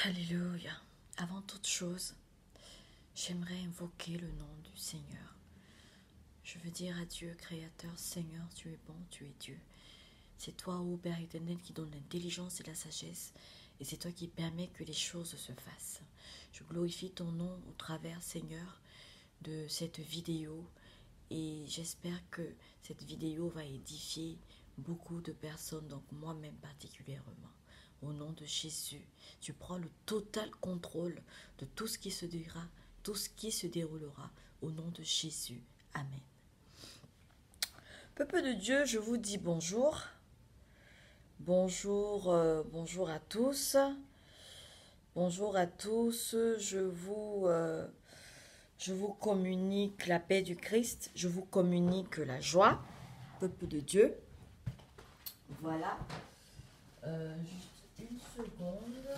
Alléluia. Avant toute chose, j'aimerais invoquer le nom du Seigneur. Je veux dire à Dieu, Créateur, Seigneur, tu es bon, tu es Dieu. C'est toi, ô Père éternel, qui donne l'intelligence et la sagesse. Et c'est toi qui permets que les choses se fassent. Je glorifie ton nom au travers, Seigneur, de cette vidéo. Et j'espère que cette vidéo va édifier beaucoup de personnes, donc moi-même particulièrement. Au nom de Jésus, tu prends le total contrôle de tout ce qui se dira, tout ce qui se déroulera. Au nom de Jésus. Amen. Peuple de Dieu, je vous dis bonjour. Bonjour, bonjour à tous. Bonjour à tous. Je vous communique la paix du Christ. Je vous communique la joie. Peuple de Dieu. Voilà. Juste une seconde.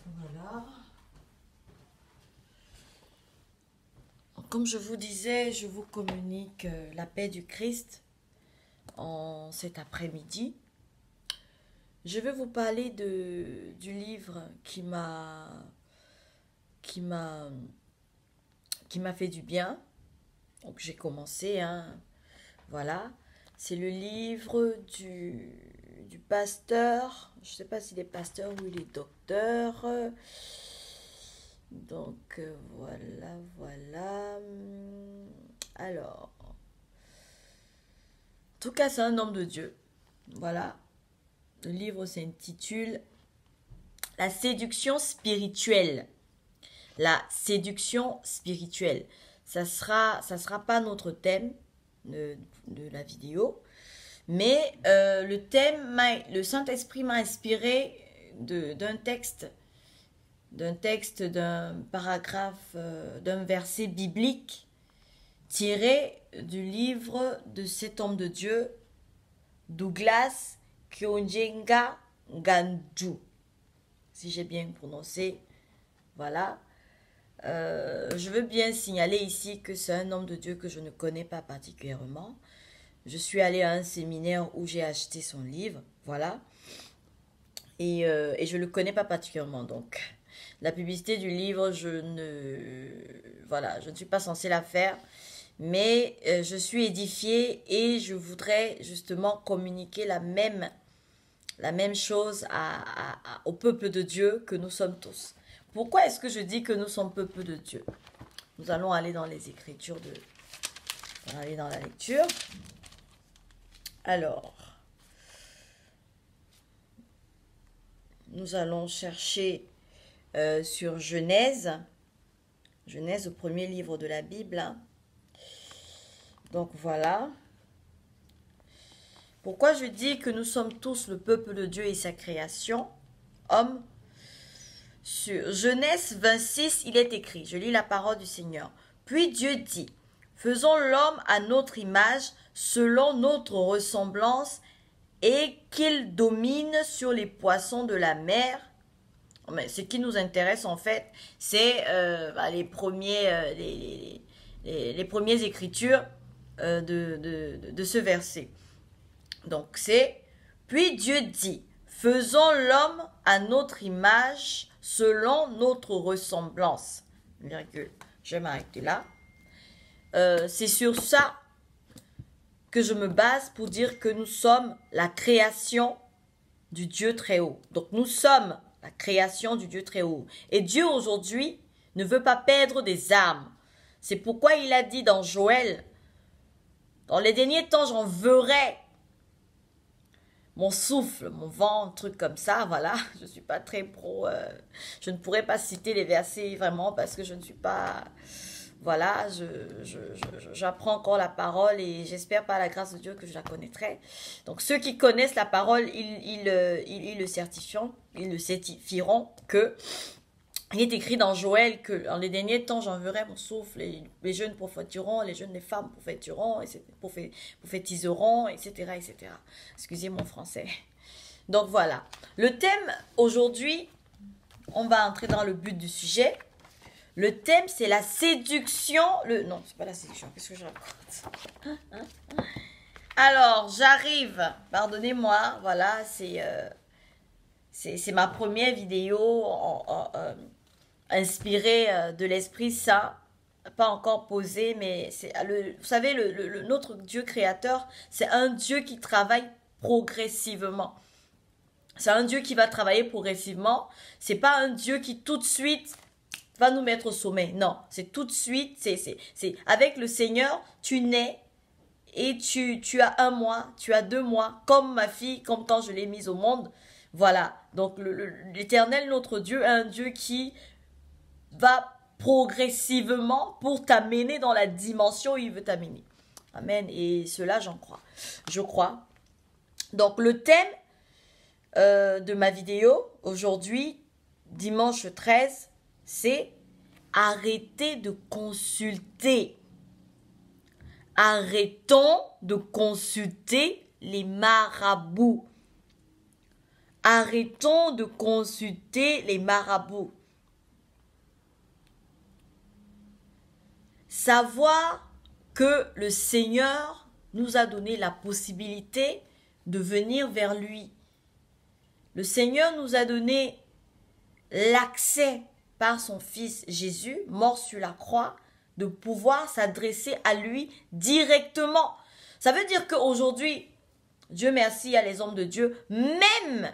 Voilà. Comme je vous disais, je vous communique la paix du Christ en cet après-midi. Je vais vous parler du livre qui m'a fait du bien. Donc j'ai commencé, hein. Voilà. C'est le livre du pasteur. Je ne sais pas s'il est pasteur ou il est docteur. Donc voilà. Alors, en tout cas, c'est un homme de Dieu. Voilà. Le livre s'intitule La séduction spirituelle. La séduction spirituelle. Ça sera pas notre thème de la vidéo, mais le thème, le Saint-Esprit m'a inspiré d'un texte, d'un paragraphe, d'un verset biblique tiré du livre de cet homme de Dieu, Douglas Kionjenga Ganju, si j'ai bien prononcé. Voilà. Je veux bien signaler ici que c'est un homme de Dieu que je ne connais pas particulièrement. Je suis allée à un séminaire où j'ai acheté son livre. Voilà. Et je ne le connais pas particulièrement. Donc, la publicité du livre, je ne suis pas censée la faire. Mais je suis édifiée et je voudrais justement communiquer la même chose au peuple de Dieu que nous sommes tous. Pourquoi est-ce que je dis que nous sommes peuple de Dieu? Nous allons aller dans les Écritures, on va aller dans la lecture. Alors, nous allons chercher sur Genèse. Genèse, le premier livre de la Bible. Donc voilà. Pourquoi je dis que nous sommes tous le peuple de Dieu et sa création, hommes? Sur Genèse 26, il est écrit, je lis la parole du Seigneur. Puis Dieu dit, faisons l'homme à notre image, selon notre ressemblance, et qu'il domine sur les poissons de la mer. Mais ce qui nous intéresse en fait, c'est les premières écritures de ce verset. Donc c'est, puis Dieu dit, faisons l'homme à notre image, selon notre ressemblance. Virgule. Je vais m'arrêter là. C'est sur ça que je me base pour dire que nous sommes la création du Dieu très haut. Donc nous sommes la création du Dieu très haut. Et Dieu aujourd'hui ne veut pas perdre des âmes. C'est pourquoi il a dit dans Joël, dans les derniers temps j'enverrai mon souffle, mon vent, un truc comme ça, voilà. Je ne suis pas très pro, je ne pourrais pas citer les versets vraiment parce que je ne suis pas, voilà, j'apprends encore la parole et j'espère par la grâce de Dieu que je la connaîtrai. Donc ceux qui connaissent la parole, ils le certifieront que il est écrit dans Joël que dans les derniers temps, j'enverrai mon souffle, et les jeunes prophétiseront, les jeunes, les femmes prophétiseront, etc., etc. Excusez mon français. Donc voilà. Le thème aujourd'hui, on va entrer dans le but du sujet. Le thème, c'est la séduction. Non, c'est pas la séduction. Qu'est-ce que je raconte? Alors, j'arrive. Pardonnez-moi. Voilà, c'est c'est ma première vidéo inspirée de l'Esprit Saint. Pas encore posée, mais vous savez, notre Dieu créateur, c'est un Dieu qui travaille progressivement. C'est un Dieu qui va travailler progressivement. C'est pas un Dieu qui tout de suite va nous mettre au sommet. Non, c'est tout de suite. C'est avec le Seigneur, tu nais et tu as 1 mois, tu as 2 mois, comme ma fille, comme quand je l'ai mise au monde. Voilà. Donc l'Éternel, notre Dieu, est un Dieu qui va progressivement pour t'amener dans la dimension où il veut t'amener. Amen. Et cela, j'en crois. Je crois. Donc le thème de ma vidéo aujourd'hui, dimanche 13, c'est arrêtez de consulter. Arrêtons de consulter les marabouts. Arrêtons de consulter les marabouts. Savoir que le Seigneur nous a donné la possibilité de venir vers lui. Le Seigneur nous a donné l'accès par son Fils Jésus, mort sur la croix, de pouvoir s'adresser à lui directement. Ça veut dire qu'aujourd'hui, Dieu merci, il y a les hommes de Dieu, même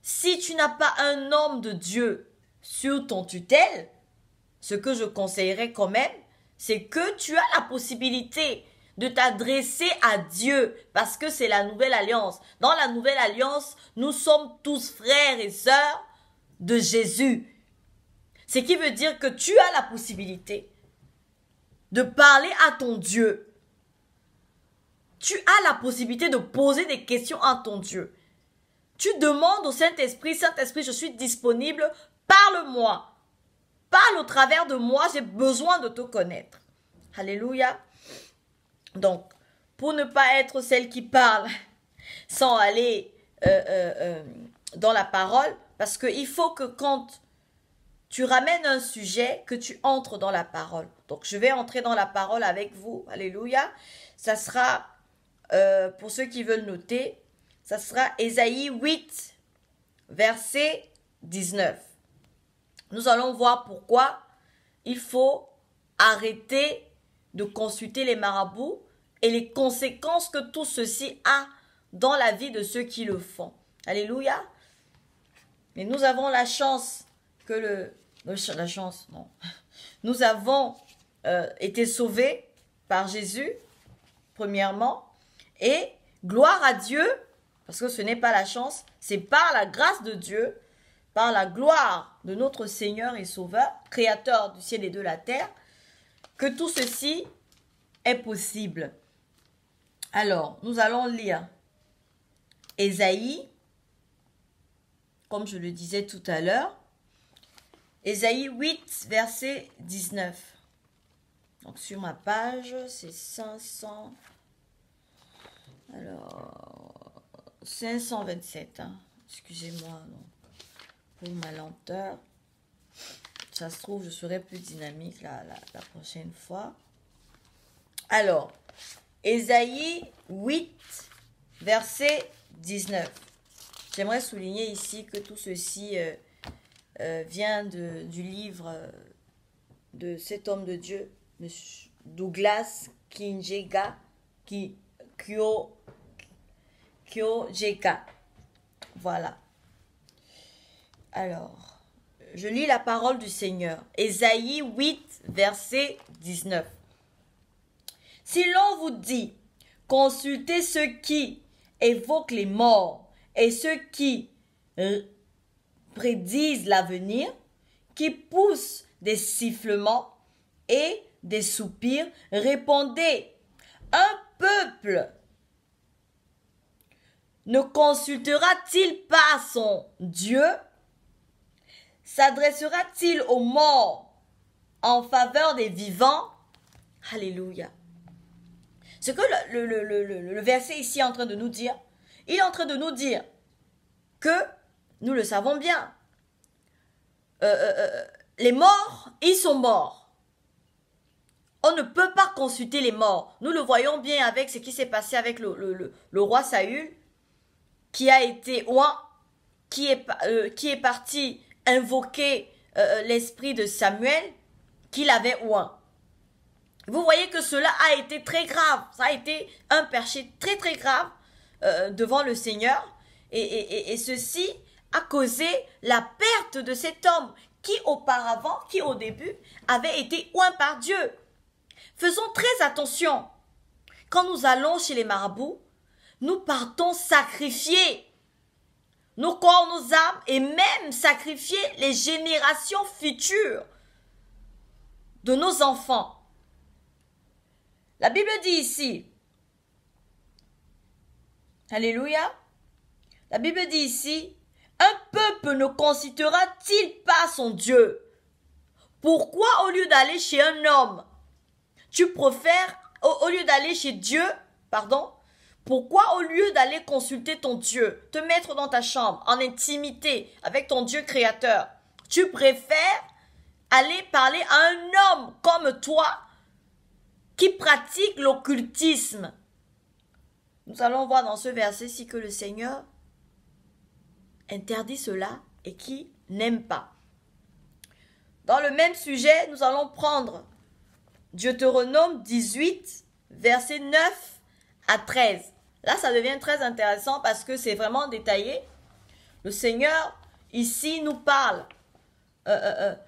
si tu n'as pas un homme de Dieu sur ton tutelle, ce que je conseillerais quand même, c'est que tu as la possibilité de t'adresser à Dieu parce que c'est la nouvelle alliance. Dans la nouvelle alliance, nous sommes tous frères et sœurs de Jésus. Ce qui veut dire que tu as la possibilité de parler à ton Dieu. Tu as la possibilité de poser des questions à ton Dieu. Tu demandes au Saint-Esprit, Saint-Esprit, je suis disponible, parle-moi. Parle au travers de moi, j'ai besoin de te connaître. Alléluia. Donc, pour ne pas être celle qui parle sans aller dans la parole, parce qu'il faut que quand tu ramènes un sujet, que tu entres dans la parole. Donc, je vais entrer dans la parole avec vous. Alléluia. Ça sera, pour ceux qui veulent noter, ça sera Ésaïe 8, verset 19. Nous allons voir pourquoi il faut arrêter de consulter les marabouts et les conséquences que tout ceci a dans la vie de ceux qui le font. Alléluia. Mais nous avons la chance que la chance, non. Nous avons été sauvés par Jésus, premièrement, et gloire à Dieu, parce que ce n'est pas la chance, c'est par la grâce de Dieu, par la gloire de notre Seigneur et Sauveur, Créateur du ciel et de la terre, que tout ceci est possible. Alors, nous allons lire Ésaïe, comme je le disais tout à l'heure, Ésaïe 8, verset 19. Donc, sur ma page, c'est 500... Alors, 527, hein. Excusez-moi, pour ma lenteur. Ça se trouve, je serai plus dynamique la prochaine fois. Alors, Ésaïe 8, verset 19. J'aimerais souligner ici que tout ceci vient du livre de cet homme de Dieu, M. Douglas Kinjega, Kyojeka. Voilà. Alors, je lis la parole du Seigneur. Ésaïe 8, verset 19. Si l'on vous dit, consultez ceux qui évoquent les morts et ceux qui prédisent l'avenir, qui poussent des sifflements et des soupirs, répondez, un peuple ne consultera-t-il pas son Dieu? S'adressera-t-il aux morts en faveur des vivants? Alléluia. Ce que le verset ici est en train de nous dire, il est en train de nous dire que, nous le savons bien, les morts, ils sont morts. On ne peut pas consulter les morts. Nous le voyons bien avec ce qui s'est passé avec le roi Saül, qui a été oint qui est parti invoquer l'esprit de Samuel, qu'il avait oint. Vous voyez que cela a été très grave. Ça a été un péché très très grave devant le Seigneur. Et ceci a causé la perte de cet homme qui au début, avait été oint par Dieu. Faisons très attention. Quand nous allons chez les marabouts, nous partons sacrifier nos corps, nos âmes et même sacrifier les générations futures de nos enfants. La Bible dit ici, alléluia, la Bible dit ici, un peuple ne consultera-t-il pas son Dieu? Pourquoi au lieu d'aller chez un homme, tu préfères, au lieu d'aller chez Dieu, pourquoi au lieu d'aller consulter ton Dieu, te mettre dans ta chambre, en intimité, avec ton Dieu créateur, tu préfères aller parler à un homme comme toi, qui pratique l'occultisme? Nous allons voir dans ce verset-ci que le Seigneur interdit cela et qui n'aime pas. Dans le même sujet, nous allons prendre Deutéronome 18, versets 9 à 13. Là, ça devient très intéressant parce que c'est vraiment détaillé. Le Seigneur, ici, nous parle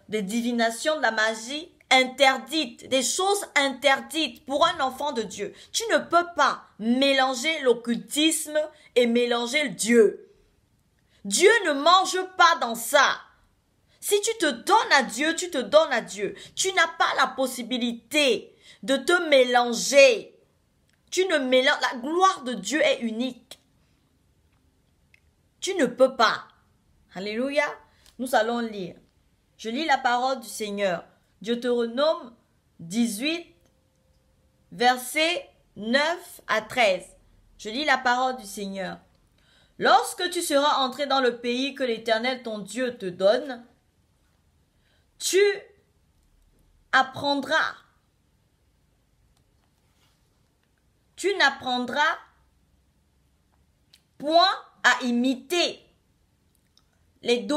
des divinations, de la magie interdites, des choses interdites pour un enfant de Dieu. Tu ne peux pas mélanger l'occultisme et mélanger le Dieu. Dieu ne mange pas dans ça. Si tu te donnes à Dieu, tu te donnes à Dieu. Tu n'as pas la possibilité de te mélanger. Tu ne mélanges, la gloire de Dieu est unique. Tu ne peux pas. Alléluia. Nous allons lire. Je lis la parole du Seigneur. Deutéronome 18, versets 9 à 13. Je lis la parole du Seigneur. Lorsque tu seras entré dans le pays que l'Éternel ton Dieu te donne, tu n'apprendras point à imiter les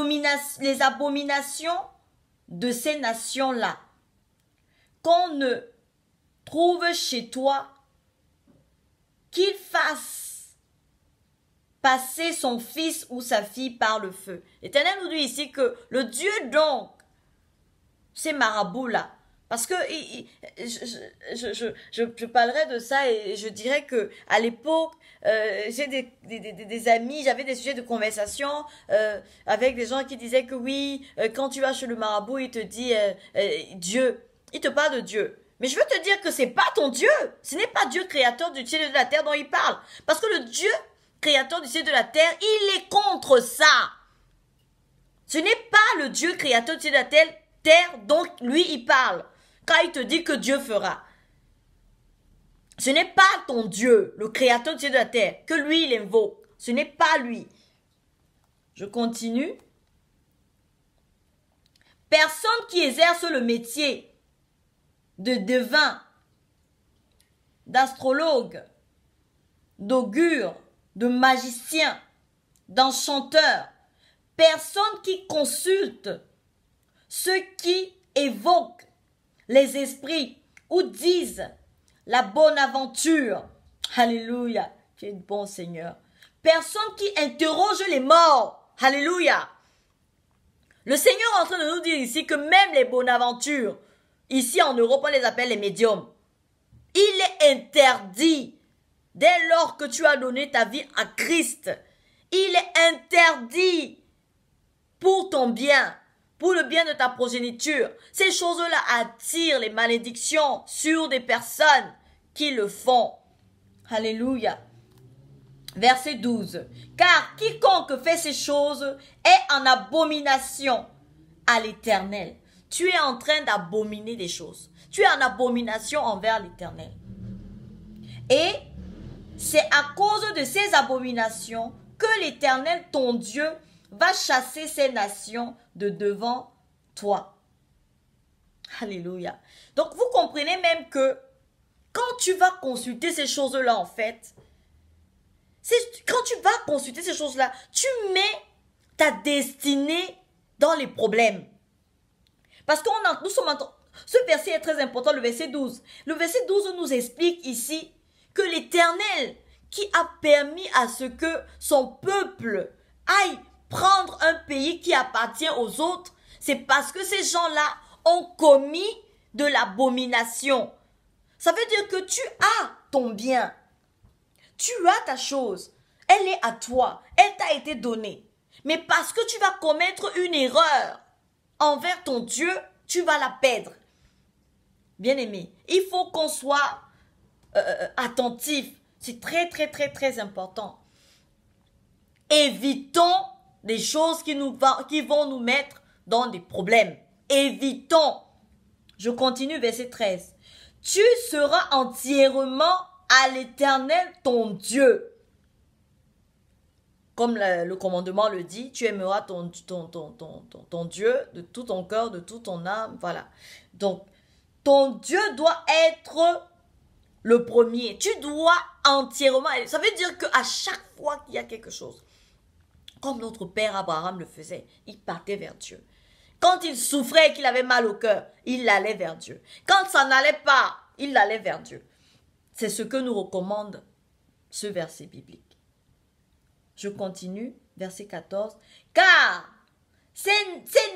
abominations de ces nations-là, qu'on ne trouve chez toi, qu'il fasse passer son fils ou sa fille par le feu. L'Éternel nous dit ici que le Dieu donc, ces marabouts-là, parce que je parlerai de ça et je dirais que à l'époque, j'ai des amis, j'avais des sujets de conversation avec des gens qui disaient que oui, quand tu vas chez le marabout, il te dit Dieu, il te parle de Dieu. Mais je veux te dire que c'est pas ton Dieu, ce n'est pas Dieu créateur du ciel et de la terre dont il parle. Parce que le Dieu créateur du ciel et de la terre, il est contre ça. Ce n'est pas le Dieu créateur du ciel et de la terre dont lui il parle. Quand il te dit que Dieu fera. Ce n'est pas ton Dieu, le créateur du ciel et de la terre, que lui il invoque. Ce n'est pas lui. Je continue. Personne qui exerce le métier de devin, d'astrologue, d'augure, de magicien, d'enchanteur, personne qui consulte ceux qui évoquent les esprits ou disent la bonne aventure. Alléluia. Tu es bon Seigneur. Personne qui interroge les morts. Alléluia. Le Seigneur est en train de nous dire ici que même les bonnes aventures, ici en Europe on les appelle les médiums. Il est interdit dès lors que tu as donné ta vie à Christ. Il est interdit pour ton bien, pour le bien de ta progéniture. Ces choses-là attirent les malédictions sur des personnes qui le font. Alléluia. Verset 12. Car quiconque fait ces choses est en abomination à l'Éternel. Tu es en train d'abominer des choses. Tu es en abomination envers l'Éternel. Et c'est à cause de ces abominations que l'Éternel, ton Dieu, va chasser ces nations de devant toi. Alléluia. Donc vous comprenez même que quand tu vas consulter ces choses-là en fait, quand tu vas consulter ces choses-là, tu mets ta destinée dans les problèmes. Parce que nous sommes ce verset est très important, le verset 12. Le verset 12 nous explique ici que l'Éternel qui a permis à ce que son peuple aille prendre un pays qui appartient aux autres, c'est parce que ces gens-là ont commis de l'abomination. Ça veut dire que tu as ton bien, tu as ta chose, elle est à toi, elle t'a été donnée. Mais parce que tu vas commettre une erreur envers ton Dieu, tu vas la perdre. Bien-aimé, il faut qu'on soit attentif. C'est très, très, très, très important. Évitons des choses qui vont nous mettre dans des problèmes. Évitons. Je continue, verset 13. Tu seras entièrement à l'Éternel ton Dieu. Comme le commandement le dit, tu aimeras ton Dieu de tout ton cœur, de toute ton âme. Voilà. Donc, ton Dieu doit être le premier. Tu dois entièrement. Ça veut dire qu'à chaque fois qu'il y a quelque chose, comme notre père Abraham le faisait, il partait vers Dieu. Quand il souffrait et qu'il avait mal au cœur, il allait vers Dieu. Quand ça n'allait pas, il allait vers Dieu. C'est ce que nous recommande ce verset biblique. Je continue, verset 14. Car ces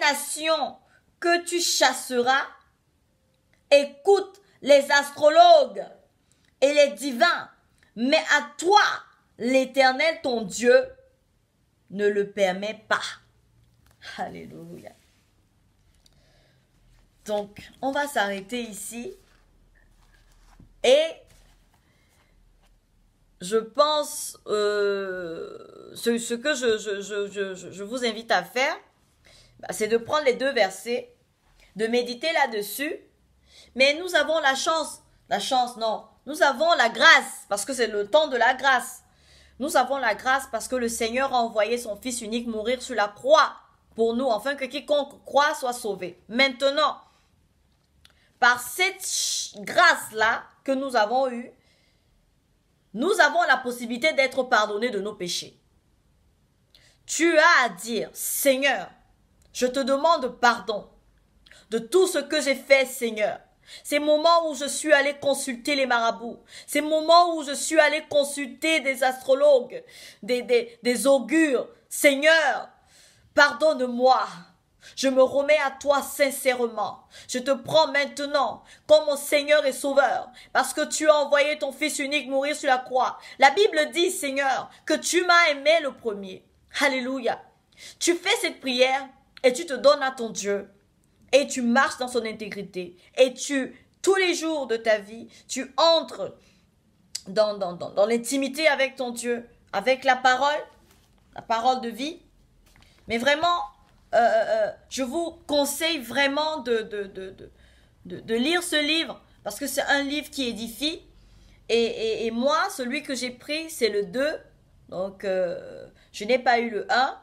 nations que tu chasseras écoutent les astrologues et les divins, mais à toi, l'Éternel ton Dieu, ne le permet pas. Alléluia. Donc, on va s'arrêter ici. Et je pense, ce que je vous invite à faire, c'est de prendre les deux versets, de méditer là-dessus. Mais nous avons nous avons la grâce, parce que c'est le temps de la grâce. Nous avons la grâce parce que le Seigneur a envoyé son Fils unique mourir sur la croix pour nous, afin que quiconque croit soit sauvé. Maintenant, par cette grâce-là que nous avons eue, nous avons la possibilité d'être pardonnés de nos péchés. Tu as à dire, Seigneur, je te demande pardon de tout ce que j'ai fait, Seigneur. Ces moments où je suis allé consulter les marabouts, ces moments où je suis allé consulter des astrologues, des augures, Seigneur, pardonne-moi. Je me remets à toi sincèrement. Je te prends maintenant comme mon Seigneur et Sauveur, parce que tu as envoyé ton Fils unique mourir sur la croix. La Bible dit, Seigneur, que tu m'as aimé le premier. Alléluia. Tu fais cette prière et tu te donnes à ton Dieu. Et tu marches dans son intégrité. Et tous les jours de ta vie, tu entres dans l'intimité avec ton Dieu, avec la parole de vie. Mais vraiment, je vous conseille vraiment de lire ce livre, parce que c'est un livre qui édifie. Et moi, celui que j'ai pris, c'est le 2. Donc, je n'ai pas eu le 1.